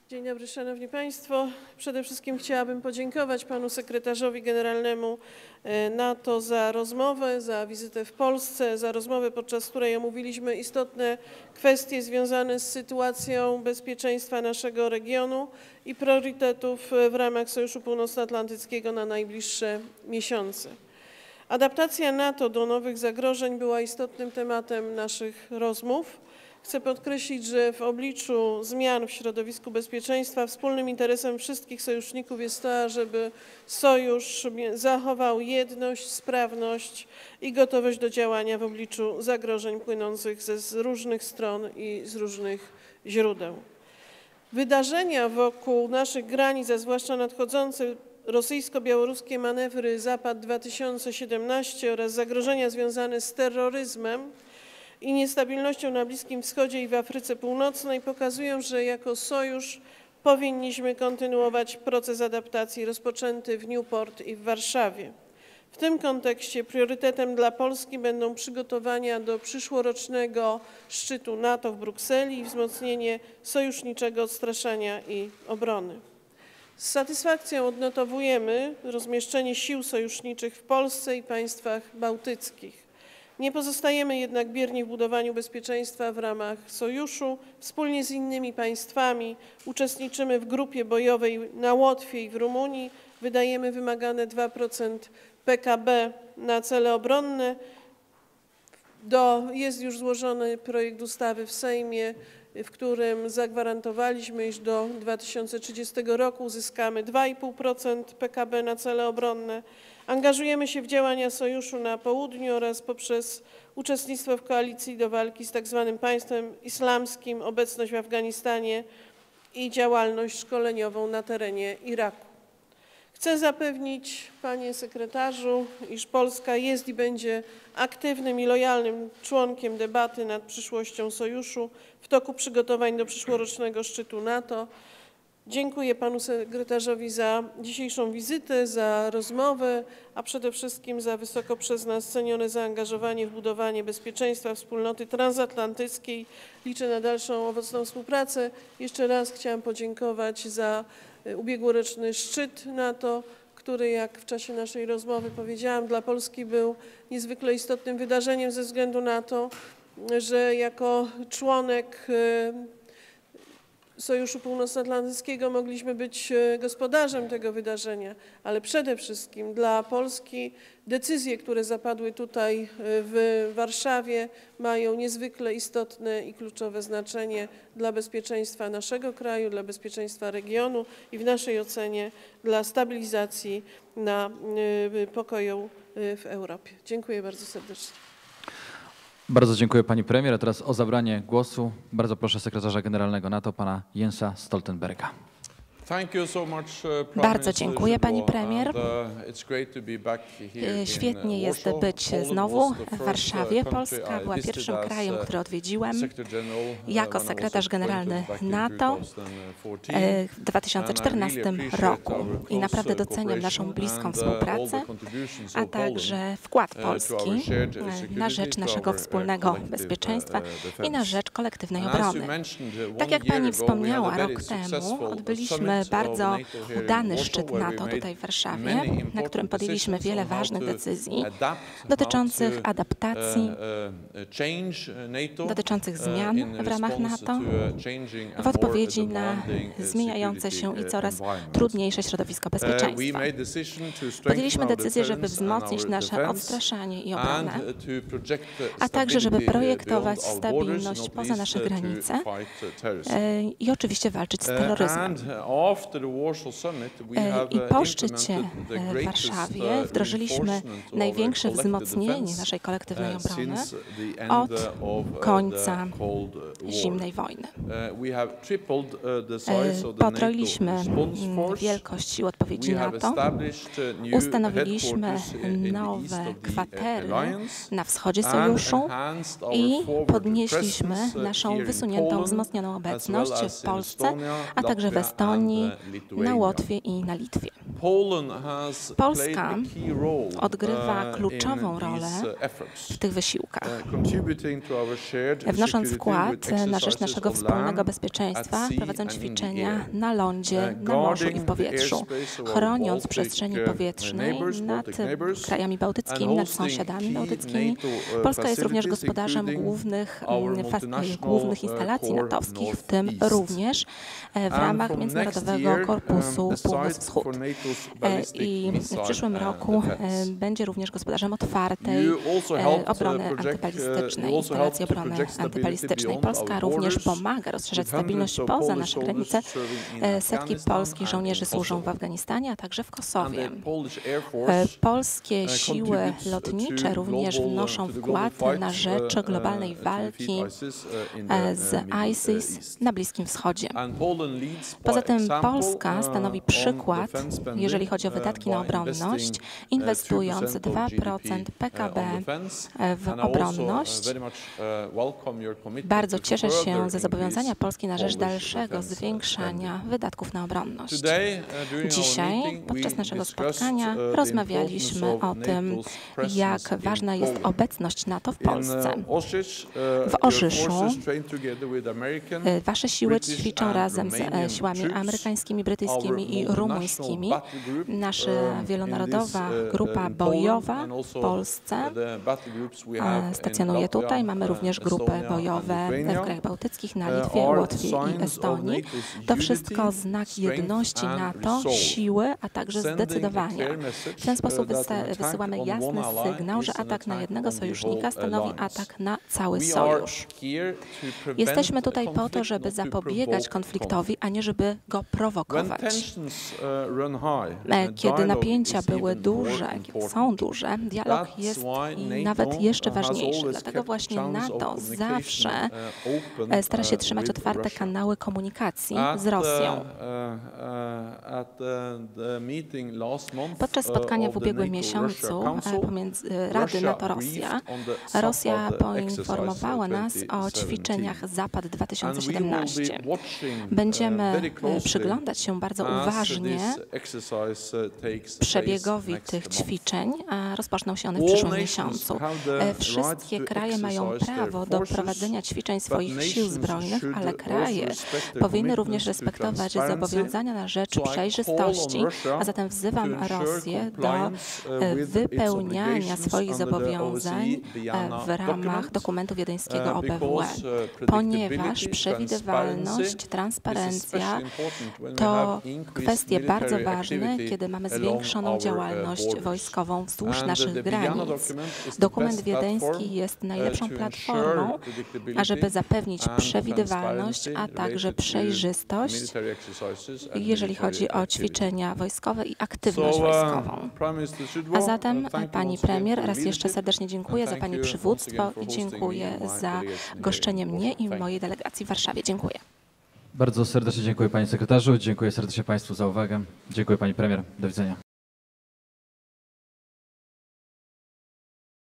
Dzień dobry, Szanowni Państwo. Przede wszystkim chciałabym podziękować panu sekretarzowi generalnemu NATO za rozmowę, za wizytę w Polsce, za rozmowę, podczas której omówiliśmy istotne kwestie związane z sytuacją bezpieczeństwa naszego regionu i priorytetów w ramach Sojuszu Północnoatlantyckiego na najbliższe miesiące. Adaptacja NATO do nowych zagrożeń była istotnym tematem naszych rozmów. Chcę podkreślić, że w obliczu zmian w środowisku bezpieczeństwa wspólnym interesem wszystkich sojuszników jest to, żeby Sojusz zachował jedność, sprawność i gotowość do działania w obliczu zagrożeń płynących z różnych stron i z różnych źródeł. Wydarzenia wokół naszych granic, a zwłaszcza nadchodzące rosyjsko-białoruskie manewry Zapad 2017 oraz zagrożenia związane z terroryzmem i niestabilnością na Bliskim Wschodzie i w Afryce Północnej pokazują, że jako Sojusz powinniśmy kontynuować proces adaptacji rozpoczęty w Newport i w Warszawie. W tym kontekście priorytetem dla Polski będą przygotowania do przyszłorocznego szczytu NATO w Brukseli i wzmocnienie sojuszniczego odstraszania i obrony. Z satysfakcją odnotowujemy rozmieszczenie sił sojuszniczych w Polsce i państwach bałtyckich. Nie pozostajemy jednak bierni w budowaniu bezpieczeństwa w ramach Sojuszu. Wspólnie z innymi państwami uczestniczymy w grupie bojowej na Łotwie i w Rumunii. Wydajemy wymagane 2% PKB na cele obronne. Jest już złożony projekt ustawy w Sejmie, w którym zagwarantowaliśmy, iż do 2030 roku uzyskamy 2,5% PKB na cele obronne. Angażujemy się w działania Sojuszu na południu oraz poprzez uczestnictwo w koalicji do walki z tzw. państwem islamskim, obecność w Afganistanie i działalność szkoleniową na terenie Iraku. Chcę zapewnić, panie sekretarzu, iż Polska jest i będzie aktywnym i lojalnym członkiem debaty nad przyszłością Sojuszu w toku przygotowań do przyszłorocznego szczytu NATO. Dziękuję panu sekretarzowi za dzisiejszą wizytę, za rozmowę, a przede wszystkim za wysoko przez nas cenione zaangażowanie w budowanie bezpieczeństwa wspólnoty transatlantyckiej. Liczę na dalszą owocną współpracę. Jeszcze raz chciałam podziękować za ubiegłoroczny szczyt NATO, który, jak w czasie naszej rozmowy powiedziałam, dla Polski był niezwykle istotnym wydarzeniem ze względu na to, że jako członek Sojuszu Północnoatlantyckiego mogliśmy być gospodarzem tego wydarzenia, ale przede wszystkim dla Polski decyzje, które zapadły tutaj w Warszawie, mają niezwykle istotne i kluczowe znaczenie dla bezpieczeństwa naszego kraju, dla bezpieczeństwa regionu i w naszej ocenie dla stabilizacji pokoju w Europie. Dziękuję bardzo serdecznie. Bardzo dziękuję pani premier. A teraz o zabranie głosu bardzo proszę sekretarza generalnego NATO, pana Jensa Stoltenberga. Bardzo dziękuję pani premier. Świetnie jest być znowu w Warszawie. Polska była pierwszym krajem, który odwiedziłem jako sekretarz generalny NATO w 2014 roku i naprawdę doceniam naszą bliską współpracę, a także wkład Polski na rzecz naszego wspólnego bezpieczeństwa i na rzecz kolektywnej obrony. Tak jak pani wspomniała, rok temu odbyliśmy bardzo udany szczyt NATO tutaj w Warszawie, na którym podjęliśmy wiele ważnych decyzji dotyczących adaptacji, dotyczących zmian w ramach NATO w odpowiedzi na zmieniające się i coraz trudniejsze środowisko bezpieczeństwa. Podjęliśmy decyzję, żeby wzmocnić nasze odstraszanie i obronę, a także żeby projektować stabilność poza nasze granice i oczywiście walczyć z terroryzmem. I po szczycie w Warszawie wdrożyliśmy największe wzmocnienie naszej kolektywnej obrony od końca zimnej wojny. Potroiliśmy wielkość sił odpowiedzi NATO, ustanowiliśmy nowe kwatery na wschodzie Sojuszu i podnieśliśmy naszą wysuniętą, wzmocnioną obecność w Polsce, a także w Estonii, Estonii, na Łotwie i na Litwie. Polska odgrywa kluczową rolę w tych wysiłkach, wnosząc wkład na rzecz naszego wspólnego bezpieczeństwa, prowadząc ćwiczenia na lądzie, na morzu i w powietrzu, chroniąc przestrzeni powietrznej nad krajami bałtyckimi, nad sąsiadami bałtyckimi. Polska jest również gospodarzem głównych instalacji natowskich, w tym również w ramach Międzynarodowego Korpusu Północ-Wschód. I w przyszłym roku będzie również gospodarzem otwartej obrony antybalistycznej, instalacji obrony antybalistycznej. Polska również pomaga rozszerzać stabilność poza nasze granice. Setki polskich żołnierzy służą w Afganistanie, a także w Kosowie. Polskie siły lotnicze również wnoszą wkład na rzecz globalnej walki z ISIS na Bliskim Wschodzie. Poza tym Polska stanowi przykład, jeżeli chodzi o wydatki na obronność, inwestując 2% PKB w obronność. Bardzo cieszę się ze zobowiązania Polski na rzecz dalszego zwiększania wydatków na obronność. Dzisiaj podczas naszego spotkania rozmawialiśmy o tym, jak ważna jest obecność NATO w Polsce. W Orzyszu wasze siły ćwiczą razem z siłami amerykańskimi, brytyjskimi i rumuńskimi. Nasza wielonarodowa grupa bojowa w Polsce stacjonuje tutaj. Mamy również grupy bojowe w krajach bałtyckich, na Litwie, Łotwie i Estonii. To wszystko znak jedności NATO, siły, a także zdecydowania. W ten sposób wysyłamy jasny sygnał, że atak na jednego sojusznika stanowi atak na cały sojusz. Jesteśmy tutaj po to, żeby zapobiegać konfliktowi, a nie żeby go prowokować. Kiedy napięcia były duże, kiedy są duże, dialog jest nawet jeszcze ważniejszy. Dlatego właśnie NATO zawsze stara się trzymać otwarte kanały komunikacji z Rosją. Podczas spotkania w ubiegłym miesiącu pomiędzy Rady NATO-Rosja, Rosja poinformowała nas o ćwiczeniach Zapad 2017. Będziemy przyglądać się bardzo uważnie przebiegowi tych ćwiczeń. Rozpoczną się one w przyszłym miesiącu. Wszystkie kraje mają prawo do prowadzenia ćwiczeń swoich sił zbrojnych, ale kraje powinny również respektować zobowiązania na rzecz przejrzystości, a zatem wzywam Rosję do wypełniania swoich zobowiązań w ramach dokumentu wiedeńskiego OBWE, ponieważ przewidywalność, transparencja to kwestie bardzo ważne, kiedy mamy zwiększoną działalność wojskową wzdłuż naszych granic. Dokument wiedeński jest najlepszą platformą, ażeby zapewnić przewidywalność, a także przejrzystość, jeżeli chodzi o ćwiczenia wojskowe i aktywność wojskową. A zatem, pani premier, raz jeszcze serdecznie dziękuję za pani przywództwo i dziękuję za goszczenie mnie i mojej delegacji w Warszawie. Dziękuję. Bardzo serdecznie dziękuję panie sekretarzu, dziękuję serdecznie państwu za uwagę. Dziękuję pani premier. Do widzenia.